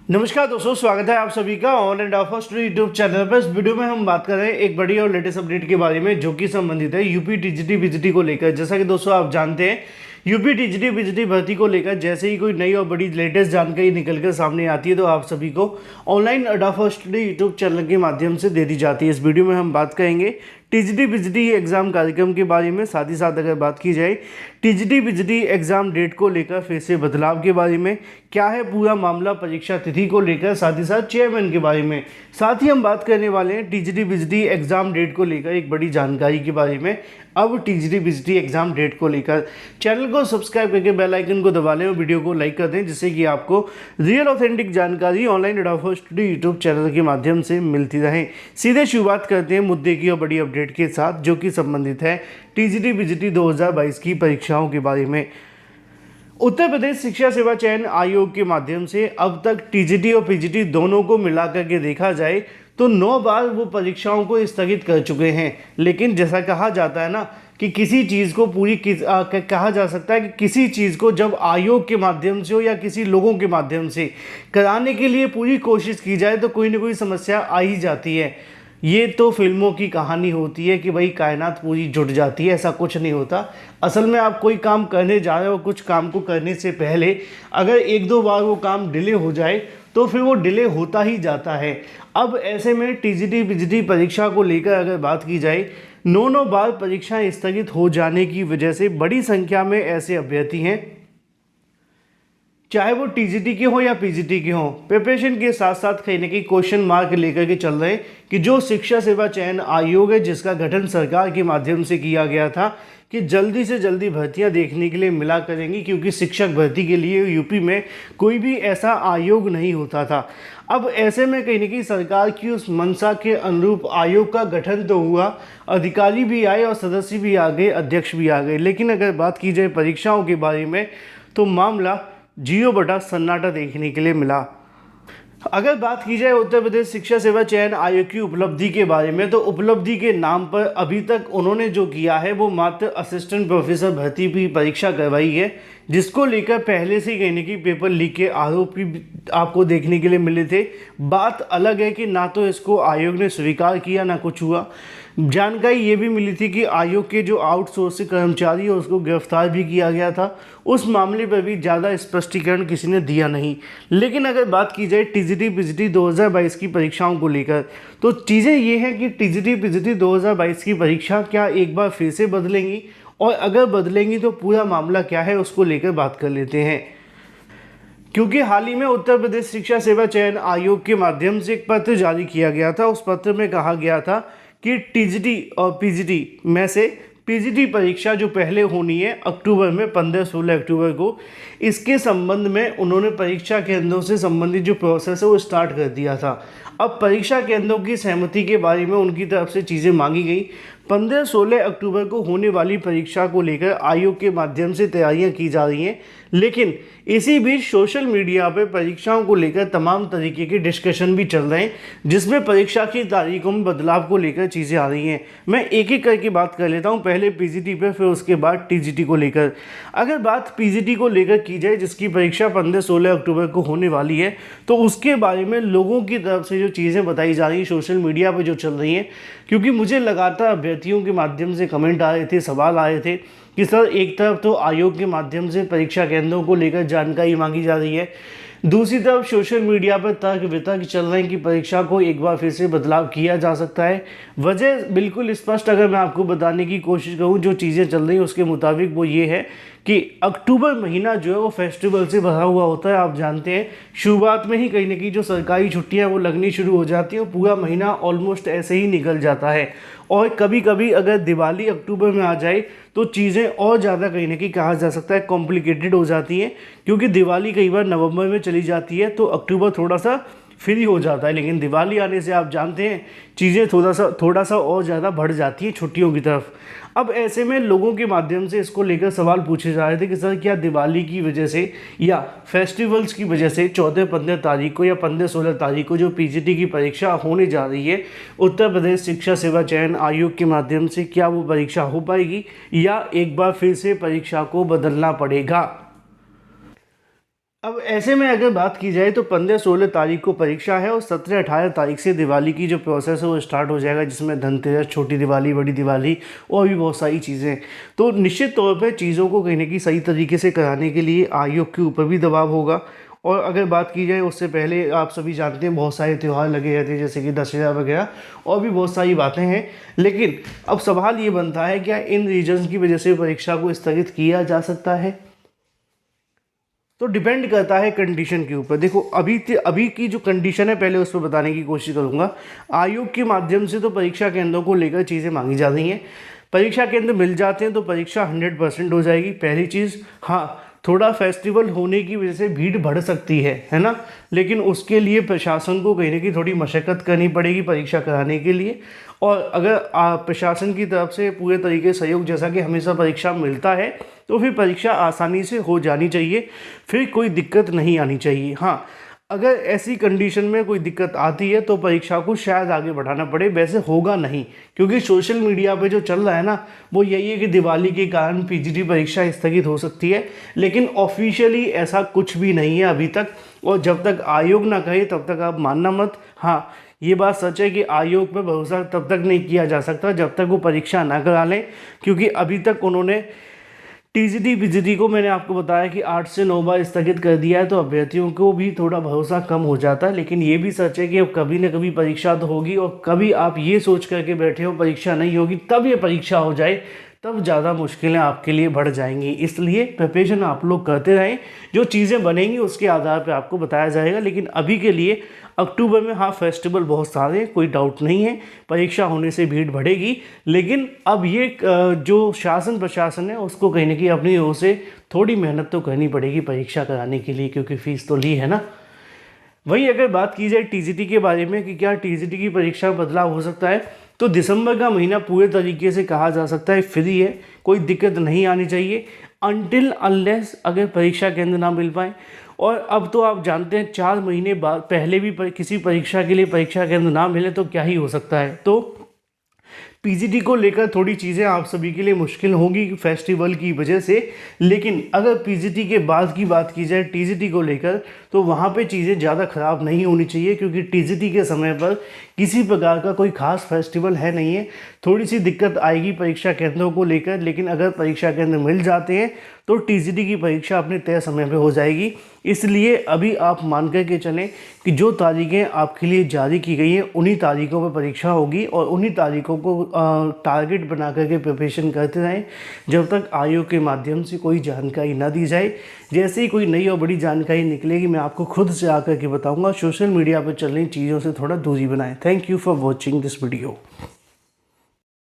नमस्कार दोस्तों, स्वागत है आप सभी का on end of study YouTube channel पर। इस वीडियो में हम बात कर रहे हैं एक बड़ी और लेटेस्ट अपडेट के बारे में जो कि संबंधित है यूपी टीजीटी बीजीटी को लेकर। जैसा कि दोस्तों आप जानते हैं, यूपी टीजीटी बीजीटी भर्ती को लेकर जैसे ही कोई नई और बड़ी लेटेस्ट जानकारी निकलकर सामने आती है तो आप सभी को ऑनलाइन अडॉफ स्टडी यूट्यूब चैनल के माध्यम से दे दी जाती है। इस वीडियो में हम बात करेंगे टीजीटी बीजीटी एग्जाम कार्यक्रम के बारे में। साथ ही साथ अगर बात की जाए टीजीटी बीजीटी एग्जाम डेट को लेकर फिर से बदलाव के बारे में, क्या है पूरा मामला परीक्षा तिथि को लेकर, साथ ही साथ चेयरमैन के बारे में। साथ ही हम बात करने वाले हैं टीजीटी बीजीटी एग्जाम डेट को लेकर एक बड़ी जानकारी के बारे में। अब टीजीटी बीजीटी एग्जाम डेट को लेकर चैनल को सब्सक्राइब करके बेल आइकन को दबा लें और वीडियो को लाइक कर दें, जिससे कि आपको रियल ऑथेंटिक जानकारी ऑनलाइन अडॉफ स्टडी यूट्यूब चैनल के माध्यम से मिलती रहे। सीधे शुरुआत करते हैं मुद्दे की और बड़ी अपडेट के साथ, जो कि संबंधित है टीजीटी बीजीटी 2022 की परीक्षाओं के बारे में। उत्तर प्रदेश शिक्षा सेवा चयन आयोग के माध्यम से अब तक टीजीटी और पीजीटी दोनों को मिलाकर के देखा जाए तो 9 बार वो परीक्षाओं को स्थगित कर चुके हैं। लेकिन जैसा कहा जाता है ना कि किसी चीज़ को कहा जा सकता है कि किसी चीज़ को जब आयोग के माध्यम से हो या किसी लोगों के माध्यम से कराने के लिए पूरी कोशिश की जाए तो कोई ना कोई समस्या आ ही जाती है। ये तो फिल्मों की कहानी होती है कि भाई कायनात पूरी जुट जाती है, ऐसा कुछ नहीं होता। असल में आप कोई काम करने जा रहे हो, कुछ काम को करने से पहले अगर एक दो बार वो काम डिले हो जाए तो फिर वो डिले होता ही जाता है। अब ऐसे में टीजीटी बीजीटी परीक्षा को लेकर अगर बात की जाए, 9 बार परीक्षाएं स्थगित हो जाने की वजह से बड़ी संख्या में ऐसे अभ्यर्थी हैं, चाहे वो टीजीटी के हो या पीजीटी के हो, प्रिपरेशन के साथ साथ कहीं ना कहीं क्वेश्चन मार्क लेकर के चल रहे हैं कि जो शिक्षा सेवा चयन आयोग है, जिसका गठन सरकार के माध्यम से किया गया था कि जल्दी से जल्दी भर्तियां देखने के लिए मिला करेंगी, क्योंकि शिक्षक भर्ती के लिए यूपी में कोई भी ऐसा आयोग नहीं होता था। अब ऐसे में कहीं ना कहीं सरकार की उस मंशा के अनुरूप आयोग का गठन तो हुआ, अधिकारी भी आए और सदस्य भी आ गए, अध्यक्ष भी आ गए। लेकिन अगर बात की जाए परीक्षाओं के बारे में तो मामला जियो बटा सन्नाटा देखने के लिए मिला। अगर बात की जाए उत्तर प्रदेश शिक्षा सेवा चयन आयोग की उपलब्धि के बारे में, तो उपलब्धि के नाम पर अभी तक उन्होंने जो किया है वो मात्र असिस्टेंट प्रोफेसर भर्ती की परीक्षा करवाई है, जिसको लेकर पहले से कहने की पेपर लीक के आरोप भी आपको देखने के लिए मिले थे। बात अलग है कि ना तो इसको आयोग ने स्वीकार किया ना कुछ हुआ। जानकारी ये भी मिली थी कि आयोग के जो आउटसोर्स कर्मचारी है उसको गिरफ्तार भी किया गया था। उस मामले पर भी ज़्यादा स्पष्टीकरण किसी ने दिया नहीं। लेकिन अगर बात की जाए टीजीटी पीजीटी 2022 की परीक्षाओं को लेकर, तो चीज़ें ये हैं कि टीजीटी पीजीटी 2022 की परीक्षा क्या एक बार फिर से बदलेंगी, और अगर बदलेंगी तो पूरा मामला क्या है उसको लेकर बात कर लेते हैं। क्योंकि हाल ही में उत्तर प्रदेश शिक्षा सेवा चयन आयोग के माध्यम से एक पत्र जारी किया गया था। उस पत्र में कहा गया था कि टीजीटी और पीजीटी में से पीजीटी परीक्षा जो पहले होनी है अक्टूबर में 15-16 अक्टूबर को, इसके संबंध में उन्होंने परीक्षा केंद्रों से संबंधित जो प्रोसेस है वो स्टार्ट कर दिया था। अब परीक्षा केंद्रों की सहमति के बारे में उनकी तरफ से चीज़ें मांगी गई। 15-16 अक्टूबर को होने वाली परीक्षा को लेकर आयोग के माध्यम से तैयारियां की जा रही हैं। लेकिन इसी बीच सोशल मीडिया पर परीक्षाओं को लेकर तमाम तरीके के डिस्कशन भी चल रहे हैं, जिसमें परीक्षा की तारीखों में बदलाव को लेकर चीज़ें आ रही हैं। मैं एक एक करके बात कर लेता हूं, पहले पीजीटी पे, फिर उसके बाद टीजीटी को लेकर। अगर बात पीजीटी को लेकर की जाए, जिसकी परीक्षा 15-16 अक्टूबर को होने वाली है, तो उसके बारे में लोगों की तरफ से जो चीज़ें बताई जा रही हैं सोशल मीडिया पर जो चल रही हैं, क्योंकि मुझे लगातार अभ्यर्थियों के माध्यम से कमेंट आ रहे थे, सवाल आ रहे थे कि सर एक तरफ तो आयोग के माध्यम से परीक्षा केंद्रों को लेकर जानकारी मांगी जा रही है, दूसरी तरफ सोशल मीडिया पर तर्क वितर्क चल रहे हैं कि परीक्षा को एक बार फिर से बदलाव किया जा सकता है। वजह बिल्कुल स्पष्ट अगर मैं आपको बताने की कोशिश करूं, जो चीज़ें चल रही हैं उसके मुताबिक, वो ये है कि अक्टूबर महीना जो है वो फेस्टिवल से भरा हुआ होता है। आप जानते हैं शुरुआत में ही कहीं ना कहीं जो सरकारी छुट्टियां वो लगनी शुरू हो जाती हैं और पूरा महीना ऑलमोस्ट ऐसे ही निकल जाता है। और कभी कभी अगर दिवाली अक्टूबर में आ जाए तो चीज़ें और ज़्यादा कहीं ना कहीं कहा जा सकता है कॉम्प्लिकेटेड हो जाती हैं, क्योंकि दिवाली कई बार नवंबर में चली जाती है तो अक्टूबर थोड़ा सा फ्री हो जाता है। लेकिन दिवाली आने से आप जानते हैं चीज़ें थोड़ा सा और ज़्यादा बढ़ जाती हैं छुट्टियों की तरफ। अब ऐसे में लोगों के माध्यम से इसको लेकर सवाल पूछे जा रहे थे कि सर क्या दिवाली की वजह से या फेस्टिवल्स की वजह से 14-15 तारीख को या 15-16 तारीख को जो पीजीटी की परीक्षा होने जा रही है उत्तर प्रदेश शिक्षा सेवा चयन आयोग के माध्यम से, क्या वो परीक्षा हो पाएगी या एक बार फिर से परीक्षा को बदलना पड़ेगा। अब ऐसे में अगर बात की जाए तो 15-16 तारीख को परीक्षा है और 17-18 तारीख से दिवाली की जो प्रोसेस है वो स्टार्ट हो जाएगा, जिसमें धनतेरस, छोटी दिवाली, बड़ी दिवाली और भी बहुत सारी चीज़ें। तो निश्चित तौर पे चीज़ों को कहीं ना कहीं सही तरीके से कराने के लिए आयोग के ऊपर भी दबाव होगा। और अगर बात की जाए उससे पहले, आप सभी जानते हैं बहुत सारे त्यौहार लगे रहते हैं, जैसे कि दशहरा वगैरह और भी बहुत सारी बातें हैं। लेकिन अब सवाल ये बनता है, क्या इन रीजन्स की वजह से परीक्षा को स्थगित किया जा सकता है? तो डिपेंड करता है कंडीशन के ऊपर। देखो अभी की जो कंडीशन है पहले उस पर बताने की कोशिश करूंगा। आयोग के माध्यम से तो परीक्षा केंद्रों को लेकर चीज़ें मांगी जा रही हैं। परीक्षा केंद्र मिल जाते हैं तो परीक्षा 100% हो जाएगी, पहली चीज़। हाँ, थोड़ा फेस्टिवल होने की वजह से भीड़ बढ़ सकती है ना, लेकिन उसके लिए प्रशासन को कहीं ना कहीं थोड़ी मशक्क़त करनी पड़ेगी परीक्षा कराने के लिए। और अगर प्रशासन की तरफ से पूरे तरीके से सहयोग, जैसा कि हमेशा परीक्षा में मिलता है, तो फिर परीक्षा आसानी से हो जानी चाहिए, फिर कोई दिक्कत नहीं आनी चाहिए। हाँ, अगर ऐसी कंडीशन में कोई दिक्कत आती है तो परीक्षा को शायद आगे बढ़ाना पड़े, वैसे होगा नहीं, क्योंकि सोशल मीडिया पे जो चल रहा है ना वो यही है कि दिवाली के कारण पीजीटी परीक्षा स्थगित हो सकती है, लेकिन ऑफिशियली ऐसा कुछ भी नहीं है अभी तक। और जब तक आयोग ना कहे तब तक आप मानना मत। हाँ, ये बात सच है कि आयोग पर भरोसा तब तक नहीं किया जा सकता जब तक वो परीक्षा ना करा लें, क्योंकि अभी तक उन्होंने टीजीटी पीजीटी को, मैंने आपको बताया कि 8 से 9 बार स्थगित कर दिया है, तो अभ्यर्थियों को भी थोड़ा भरोसा कम हो जाता है। लेकिन ये भी सच है कि अब कभी न कभी परीक्षा तो होगी, और कभी आप ये सोच करके बैठे हो परीक्षा नहीं होगी, तब ये परीक्षा हो जाए, तब ज़्यादा मुश्किलें आपके लिए बढ़ जाएंगी। इसलिए प्रिपरेशन आप लोग करते रहें, जो चीज़ें बनेंगी उसके आधार पर आपको बताया जाएगा। लेकिन अभी के लिए अक्टूबर में, हाँ, फेस्टिवल बहुत सारे, कोई डाउट नहीं है, परीक्षा होने से भीड़ बढ़ेगी। लेकिन अब ये जो शासन प्रशासन है उसको कहीं ना कहीं अपनी ओर से थोड़ी मेहनत तो करनी पड़ेगी परीक्षा कराने के लिए, क्योंकि फ़ीस तो ली है ना। वहीं अगर बात की जाए टीजीटी के बारे में कि क्या टीजीटी की परीक्षा में बदलाव हो सकता है, तो दिसंबर का महीना पूरे तरीके से कहा जा सकता है फ्री है, कोई दिक्कत नहीं आनी चाहिए अनटिल अनलेस अगर परीक्षा केंद्र ना मिल पाए। और अब तो आप जानते हैं 4 महीने बाद पहले भी किसी परीक्षा के लिए परीक्षा केंद्र ना मिले तो क्या ही हो सकता है। तो पीजीटी को लेकर थोड़ी चीज़ें आप सभी के लिए मुश्किल होंगी फेस्टिवल की वजह से। लेकिन अगर पीजीटी के बाद की बात की जाए टीजीटी को लेकर, तो वहाँ पे चीज़ें ज़्यादा ख़राब नहीं होनी चाहिए, क्योंकि टीजीटी के समय पर किसी प्रकार का कोई ख़ास फेस्टिवल है नहीं है। थोड़ी सी दिक्कत आएगी परीक्षा केंद्रों को लेकर, लेकिन अगर परीक्षा केंद्र मिल जाते हैं तो टीजीटी की परीक्षा अपने तय समय पर हो जाएगी। इसलिए अभी आप मान कर के चलें कि जो तारीखें आपके लिए जारी की गई हैं उन्हीं तारीखों पर परीक्षा होगी, और उन्हीं तारीखों को टारगेट बना करके प्रिपरेशन करते रहें जब तक आयोग के माध्यम से कोई जानकारी ना दी जाए। जैसे ही कोई नई और बड़ी जानकारी निकलेगी मैं आपको खुद से आकर के बताऊंगा। सोशल मीडिया पर चल रही चीज़ों से थोड़ा दूरी बनाएं। Thank you for watching this video.